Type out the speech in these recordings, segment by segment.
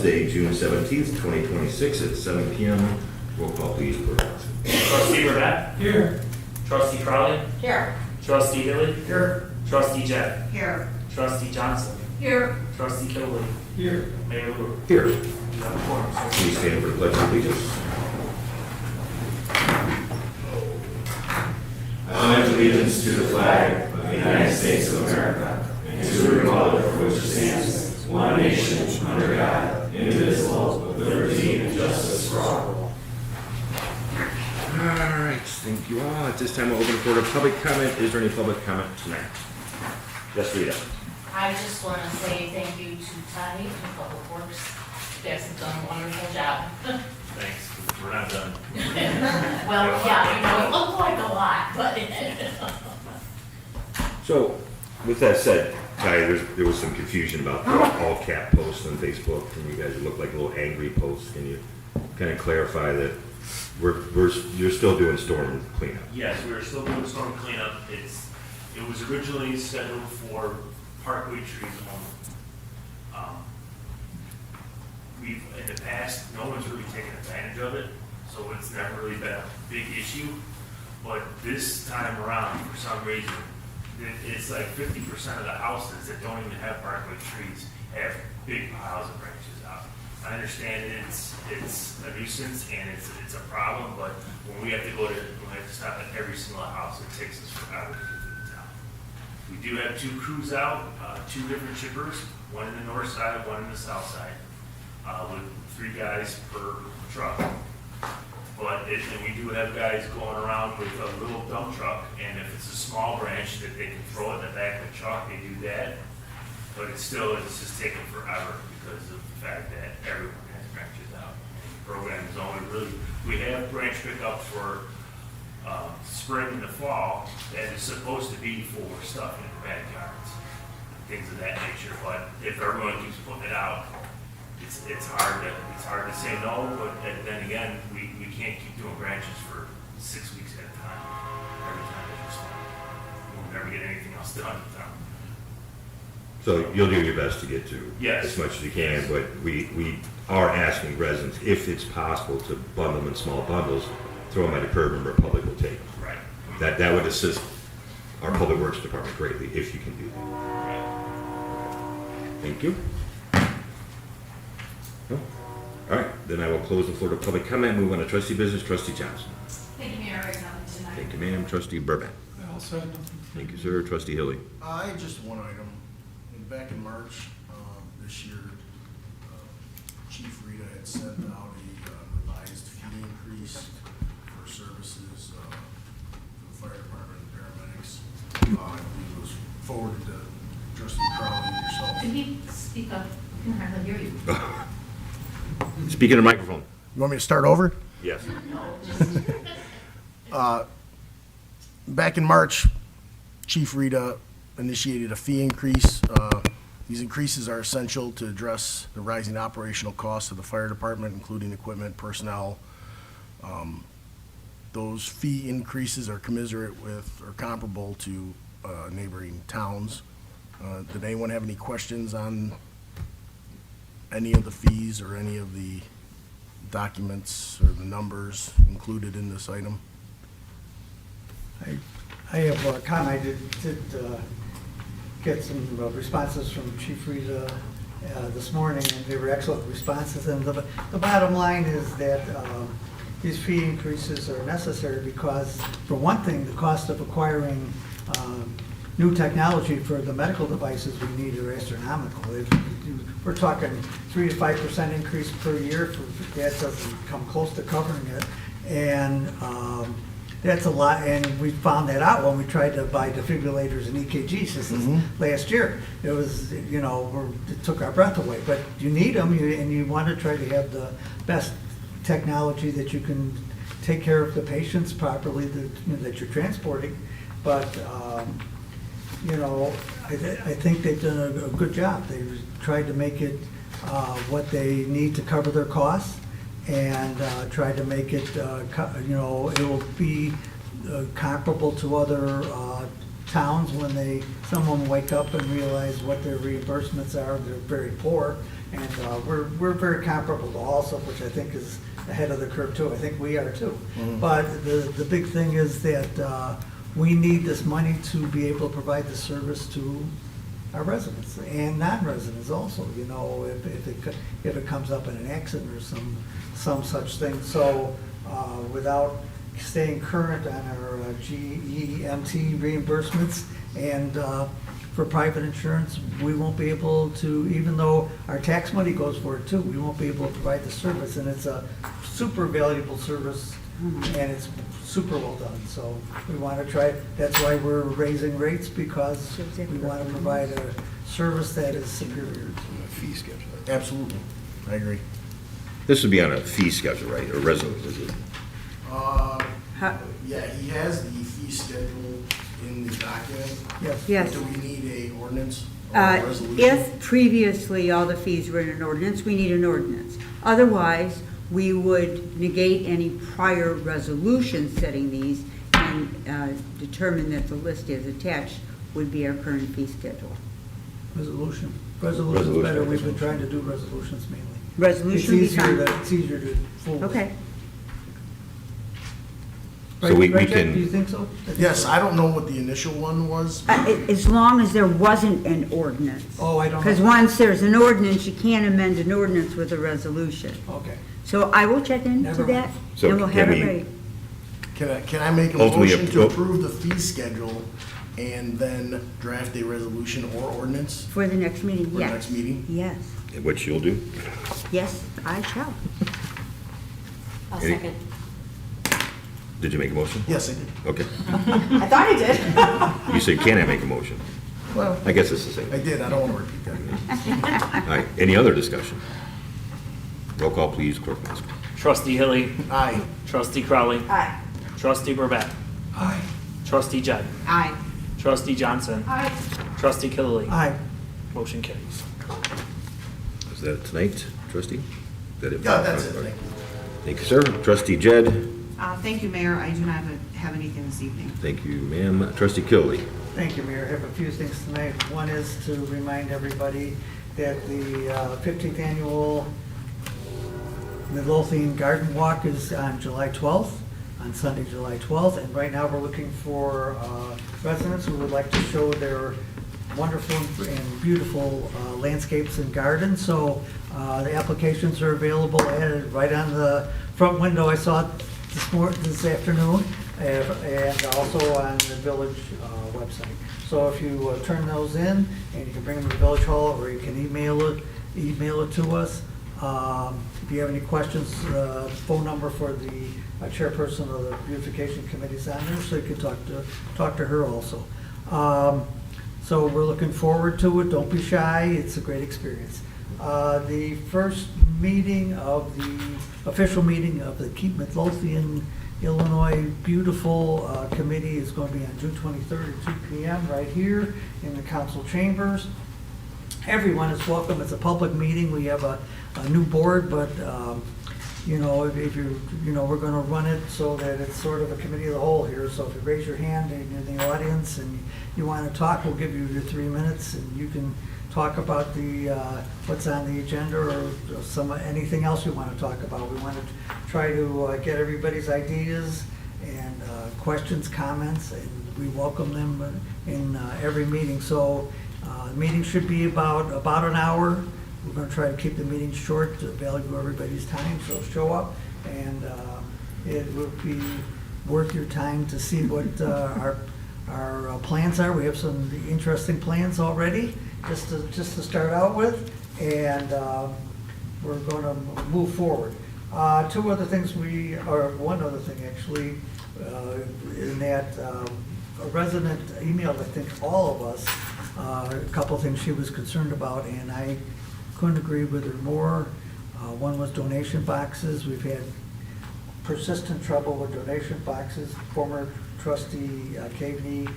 Wednesday, June 17th, 2026 at 7 p.m. Roll call, please, Clerk. Trustee Burnett? Here. Trustee Crowley? Here. Trustee Hilly? Here. Trustee Jeff? Here. Trustee Johnson? Here. Trustee Kilby? Here. Mayor Lou? Here. You have a quorum, sir. Please stand for the Pledge of Allegiance. I pledge allegiance to the flag of the United States of America and to the republic for which it stands, one nation, under God, indivisible, with liberty and justice for all. All right, thank you all. At this time, we'll open for the public comment. Is there any public comment tonight? Yes, Rita. I just want to say thank you to Tony from Public Works. You guys have done a wonderful job. Thanks, we're not done. Well, yeah, I know, it looked like a lot, but. So, with that said, Ty, there was some confusion about the all cap posts on Facebook, and you guys look like little angry posts. Can you kind of clarify that you're still doing storm cleanup? Yes, we're still doing storm cleanup. It was originally scheduled for parkway trees only. We've, in the past, no one's really taken advantage of it, so it's never really been a big issue. But this time around, for some reason, it's like 50% of the houses that don't even have parkway trees have big piles of branches out. I understand it's a nuisance and it's a problem, but when we have to stop at every single house, it takes us forever to get to the town. We do have two crews out, two different chippers, one in the north side, one in the south side, with 3 guys per truck. And we do have guys going around with a little dump truck, and if it's a small branch that they can throw in the back of the truck, they do that. But it's just taking forever because of the fact that everyone has branches out. The program is only really, we have branch pickup for spring and the fall that is supposed to be for stuff in the backyards, things of that nature. But if everyone keeps putting it out, it's hard to say no. But then again, we can't keep doing branches for 6 weeks at a time. Every time there's a storm, we'll never get anything else done in town. So you'll do your best to get to Yes. as much as you can, but we are asking residents, if it's possible, to bundle them in small bundles, throw them at a curb, and Republic will take them. Right. That would assist our Public Works Department greatly, if you can do that. Right. Thank you. No? All right, then I will close the floor to public comment. Move on to trustee business. Trustee Johnson. Thank you, Mayor. Nothing tonight. Thank you, ma'am. Trustee Burbank. I also had nothing. Thank you, sir. Trustee Hilly. I had just one item. Back in March this year, Chief Rita had sent out a revised fee increase for services for the fire department and paramedics. I believe it was forwarded to Trustee Crowley and yourself. Can you speak up? I can hardly hear you. Speaking to the microphone. You want me to start over? Yes. Back in March, Chief Rita initiated a fee increase. These increases are essential to address the rising operational costs of the fire department, including equipment, personnel. Those fee increases are commensurate with or comparable to neighboring towns. Did anyone have any questions on any of the fees or any of the documents or the numbers included in this item? I have a comment. I did get some responses from Chief Rita this morning, and they were excellent responses. And the bottom line is that these fee increases are necessary because, for one thing, the cost of acquiring new technology for the medical devices we need are astronomical. We're talking 3 to 5% increase per year. That doesn't come close to covering it. And that's a lot, and we found that out when we tried to buy defibrillators and EKG systems last year. It was, it took our breath away. But you need them, and you want to try to have the best technology that you can take care of the patients properly that you're transporting. But I think they've done a good job. They've tried to make it what they need to cover their costs, and try to make it, it will be comparable to other towns when someone wake up and realize what their reimbursements are. They're very poor, And we're very comparable to Allsup, which I think is ahead of the curve too. I think we are too. But the big thing is that we need this money to be able to provide the service to our residents and non-residents also, you know, if it comes up in an accident or some such thing. So without staying current on our GEMT reimbursements and for private insurance, we won't be able to, even though our tax money goes for it too, we won't be able to provide the service. And it's a super valuable service and it's super well done. So we want to try, that's why we're raising rates, because we want to provide a service that is superior. Fee schedule. Absolutely, I agree. This would be on a fee schedule, right, or resolution, is it? Yeah, he has the fee schedule in the document. Yes. Yes. Do we need a ordinance or a resolution? If previously all the fees were in an ordinance, we need an ordinance. Otherwise, we would negate any prior resolution setting these and determine that the list as attached would be our current fee schedule. Resolution. Resolution's better. We've been trying to do resolutions mainly. Resolution would be fine. It's easier to fold. Okay. So we Right, Jack? can- Do you think so? Yes, I don't know what the initial one was. As long as there wasn't an ordinance. Oh, I don't know. Because once there's an ordinance, you can't amend an ordinance with a resolution. Okay. So I will check into Never that, mind. So and we'll have can it we- ready. Can I make a Ultimately, motion to oh. approve the fee schedule and then draft a resolution or ordinance For the next meeting, for the yes. next meeting? Yes, Which you'll do? yes, I shall. I'll Any- second. Did you make a motion? Yes, I did. Okay. I thought I did. You said, can I make a motion? Well, I guess it's the same. I did, I don't want to repeat that. All right, any other discussion? Roll call, please, Clerk Master. Trustee Hilly, Aye. Trustee Crowley, Aye. Trustee Burbett, Aye. Trustee Judd, Aye. Trustee Johnson, Aye. Trustee Killily. Aye. Motion carries. Is that tonight, trustee? Is that it? Yeah, that's it, thank you. Thank you, sir. Trustee Jed? Thank you, Mayor. I do not have anything this evening. Thank you, ma'am. Trustee Killily? Thank you, Mayor. I have a few things tonight. One is to remind everybody that the 15th annual Midlothian Garden Walk is on July 12th, on Sunday, July 12th. And right now, we're looking for residents who would like to show their wonderful and beautiful landscapes and gardens. So the applications are available right on the front window. I saw it this afternoon, and also on the village website. So if you turn those in, and you can bring them to Village Hall, or you can email it to us. If you have any questions, phone number for the chairperson of the beautification committee is on there, so you can talk to her also. So we're looking forward to it. Don't be shy. It's a great experience. The first meeting of the official meeting of the Keep Midlothian, Illinois Beautiful Committee is going to be on June 23rd at 2 p.m. right here in the council chambers. Everyone is welcome. It's a public meeting. We have a new board, but you know, if you know, we're going to run it so that it's sort of a committee of the whole here. So if you raise your hand and you're in the audience and you want to talk, we'll give you your 3 minutes, and you can talk about the what's on the agenda or anything else you want to talk about. We want to try to get everybody's ideas and questions, comments, and we welcome them in every meeting. So the meeting should be about an hour. We're going to try to keep the meeting short to value everybody's time, so show up, and it will be worth your time to see what our plans are. We have some interesting plans already, just to start out with, and we're going to move forward. One other thing actually, in that a resident emailed, I think, all of us, a couple of things she was concerned about, and I couldn't agree with her more. One was donation boxes. We've had persistent trouble with donation boxes. Former trustee Caveney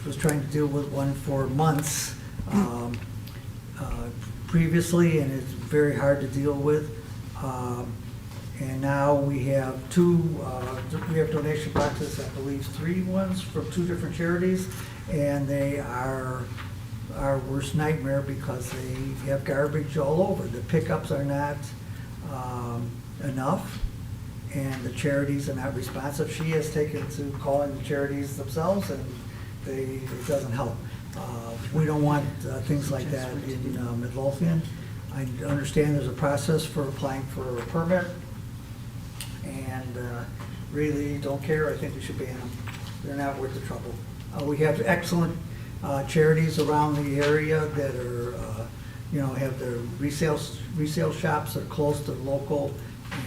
was trying to deal with one for months previously, and it's very hard to deal with. And now we have we have donation boxes, I believe 3 ones from 2 different charities, and they are our worst nightmare because they have garbage all over. The pickups are not enough, and the charities are not responsive. She has taken to calling the charities themselves, and it doesn't help. We don't want things like that in Midlothian. I understand there's a process for applying for a permit, and really don't care. I think we should ban them. They're not worth the trouble. We have excellent charities around the area that are, have their resale shops that are close to local,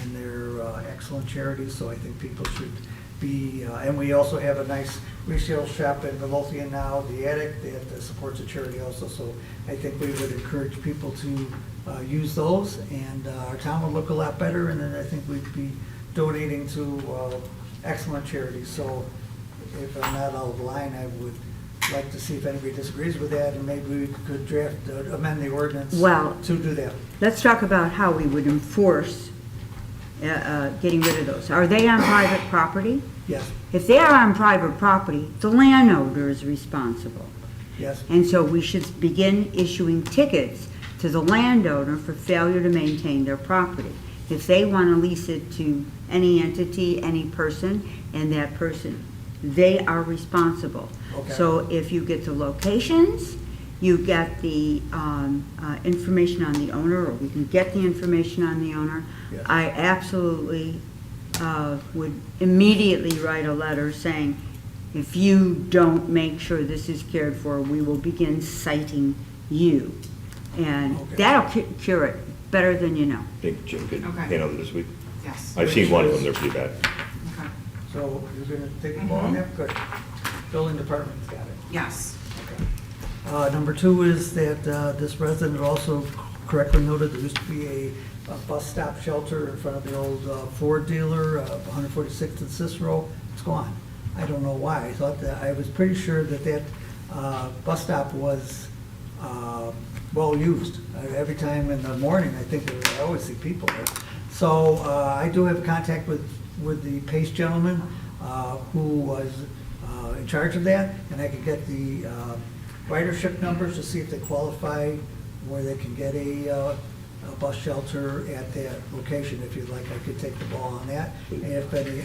and they're excellent charities, so I think people should be, and we also have a nice resale shop in Midlothian now, The Attic, that supports a charity also, so I think we would encourage people to use those, and our town would look a lot better, and then I think we'd be donating to excellent charities. So if I'm not out of line, I would like to see if anybody disagrees with that, and maybe we could amend the ordinance Well, to do that. let's talk about how we would enforce getting rid of those. Are they on private property? Yes, If they are on private property, the landowner is responsible. yes, And so we should begin issuing tickets to the landowner for failure to maintain their property. If they want to lease it to any entity, any person, and that person, they are responsible. Okay. So if you get the locations, you get the information on the owner, or we can get the information on the owner, Yes. I absolutely would immediately write a letter saying, if you don't make sure this is cared for, we will begin citing you. And Okay. that'll cure it better than you know. Think Jim could Okay. handle it this week? Yes. I've seen one of them, they're pretty bad. Okay. so you're gonna take the ball on that? Good. Building department's got it. Yes. Number two is that this resident also correctly noted there used to be a bus stop shelter in front of the old Ford dealer, 146th and Cicero. It's gone. I don't know why. I thought that, I was pretty sure that bus stop was well used. Every time in the morning, I think I always see people there. So I do have contact with the Pace gentleman who was in charge of that, and I could get the ridership numbers to see if they qualify where they can get a bus shelter at that location. If you'd like, I could take the ball on that. And if any,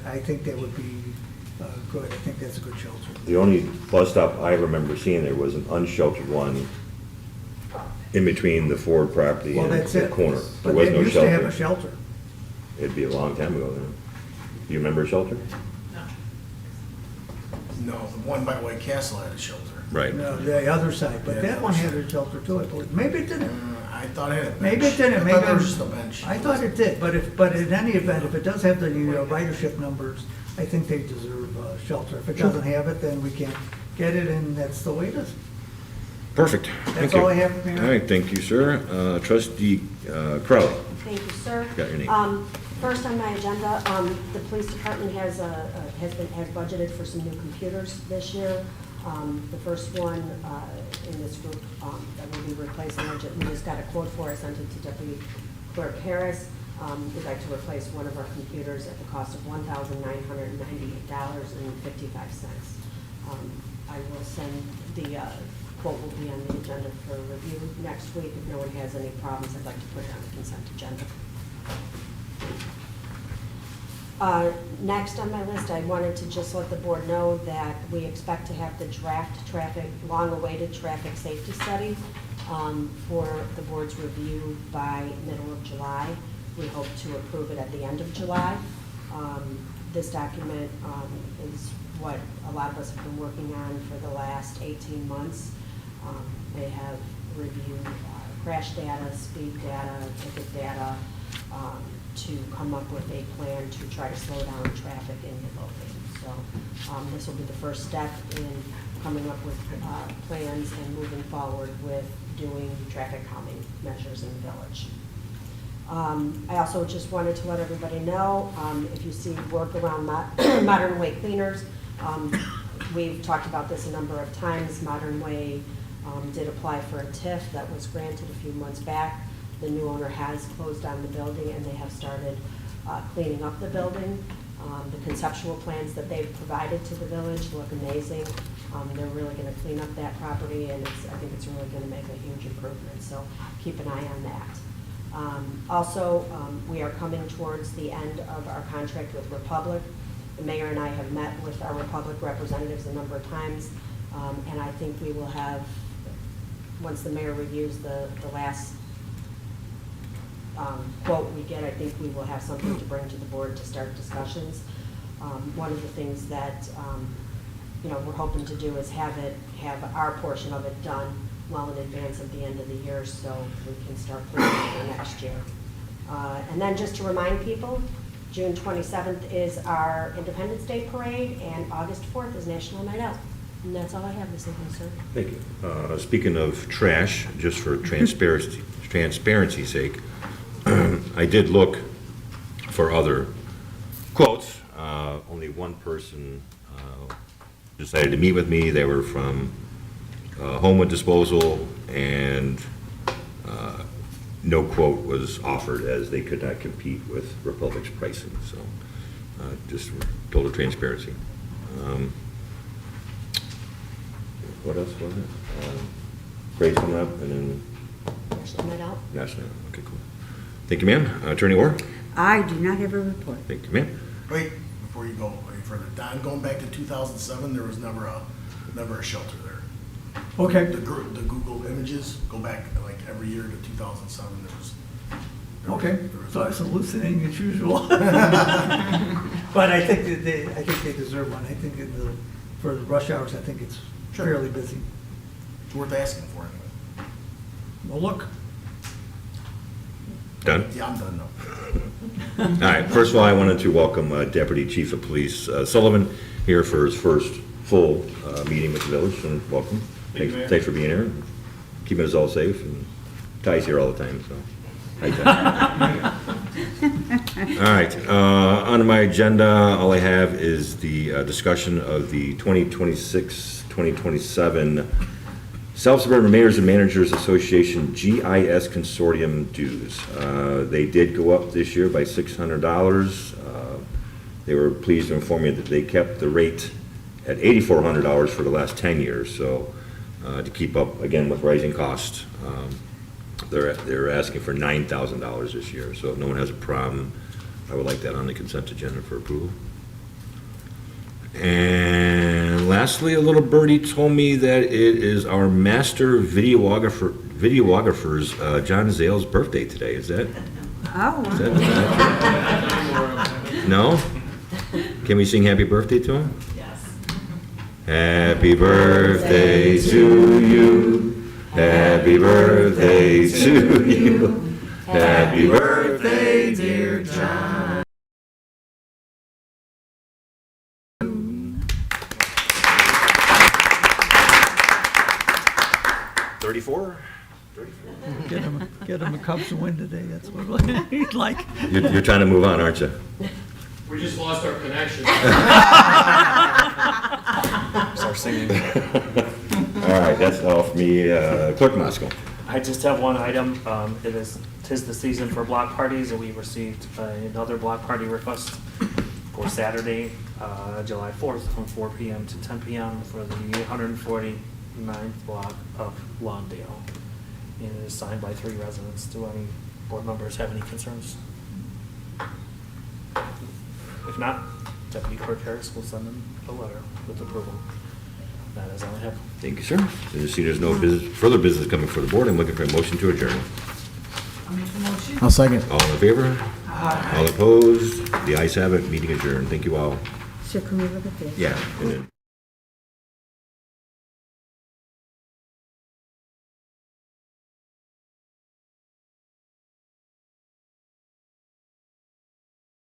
I think that would be good. I think that's a good shelter. The only bus stop I remember seeing there was an unsheltered one in between the Ford property Well, and that's the it. corner. There But was they no used to have a shelter. shelter. It'd be a long time ago then. Do you remember a shelter? No, the one by White Castle had a shelter. Right. No, the other side, but that one had a shelter too, I believe. Maybe it didn't. I thought it had a bench. Maybe it didn't. I Maybe thought there was just a bench. I thought it did, but in any event, if it does have the ridership numbers, I think they deserve shelter. If it doesn't have it, then we can't get it, and that's the way it is. Perfect. Thank That's you. all I have, Mayor. All right, thank you, sir. Trustee Crowley. Thank you, sir. Got your name. First on my agenda, the police department has budgeted for some new computers this year. The first one in this group that will be replacing, we just got a quote for, I sent it to Deputy Clerk Harris. We'd like to replace one of our computers at the cost of $1,998.55. I will send the quote will be on the agenda for review next week. If no one has any problems, I'd like to put it on the consent agenda. Next on my list, I wanted to just let the board know that we expect to have the draft long-awaited traffic safety study for the board's review by middle of July. We hope to approve it at the end of July. This document is what a lot of us have been working on for the last 18 months. They have reviewed crash data, speed data, ticket data, to come up with a plan to try to slow down traffic in Midlothian. So this will be the first step in coming up with plans and moving forward with doing traffic calming measures in the village. I also just wanted to let everybody know, if you see work around Modern Way cleaners, we've talked about this a number of times. Modern Way did apply for a TIF that was granted a few months back. The new owner has closed down the building, and they have started cleaning up the building. The conceptual plans that they've provided to the village look amazing. They're really gonna clean up that property, and I think it's really gonna make a huge improvement, so keep an eye on that. Also, we are coming towards the end of our contract with Republic. The mayor and I have met with our Republic representatives a number of times, and I think we will have, once the mayor reviews the last quote we get, I think we will have something to bring to the board to start discussions. One of the things that we're hoping to do is have our portion of it done well in advance of the end of the year, so we can start planning for next year. And then just to remind people, June 27th is our Independence Day Parade, and August 4th is National Night Out. And that's all I have this evening, sir. Thank you. Speaking of trash, just for transparency's sake, I did look for other quotes. Only one person decided to meet with me. They were from Homewood Disposal, and no quote was offered as they could not compete with Republic's pricing. So just total transparency. What else was it? Parade's coming up, and then National Night Out. National. Okay, cool. Thank you, ma'am. Attorney Orr? I do not have a report. Thank you, ma'am. Wait, before you go any further, Don, going back to 2007, there was never a shelter there. Okay. The Google images go back like every year to 2007. Okay, so it's hallucinating as usual. But I think that they deserve one. I think for the rush hours, I think it's fairly busy. It's worth asking for anyway. Well, look. Done? Yeah, I'm done now. All right, first of all, I wanted to welcome Deputy Chief of Police Sullivan here for his first full meeting with the village, and welcome. Thanks for being here, keeping us all safe, and Ty's here all the time, so. Hi, Ty. All right, on my agenda, all I have is the discussion of the 2026-2027 South Suburban Mayors and Managers Association GIS Consortium dues. They did go up this year by $600. They were pleased to inform me that they kept the rate at $8,400 for the last 10 years. So to keep up, again, with rising costs, they're asking for $9,000 this year. So if no one has a problem, I would like that on the consent agenda for approval. And lastly, a little birdie told me that it is our master videographer's John Zale's birthday today. Is that? Oh. Is that no? Can we sing happy birthday to him? Yes. Happy birthday to you. Happy birthday to you. Happy birthday, dear John. 34? Get him a Cubs win today, that's what he'd like. You're trying to move on, aren't you? We just lost our connection. Start singing. All right, that's all for me. Clerk Moscow. I just have one item. Tis the season for block parties, and we received another block party request for Saturday, July 4th, from 4 p.m. to 10 p.m. for the 149th block of Lawndale. And it is signed by 3 residents. Do any board members have any concerns? If not, Deputy Clerk Harris will send them a letter with approval. That is all I have. Thank you, sir. I see there's no further business coming for the board. I'm looking for a motion to adjourn. I'll make the motion. I'll second. All in favor? All opposed? The ayes have it. Meeting adjourned. Thank you all. So can we look at this? Yeah. and then-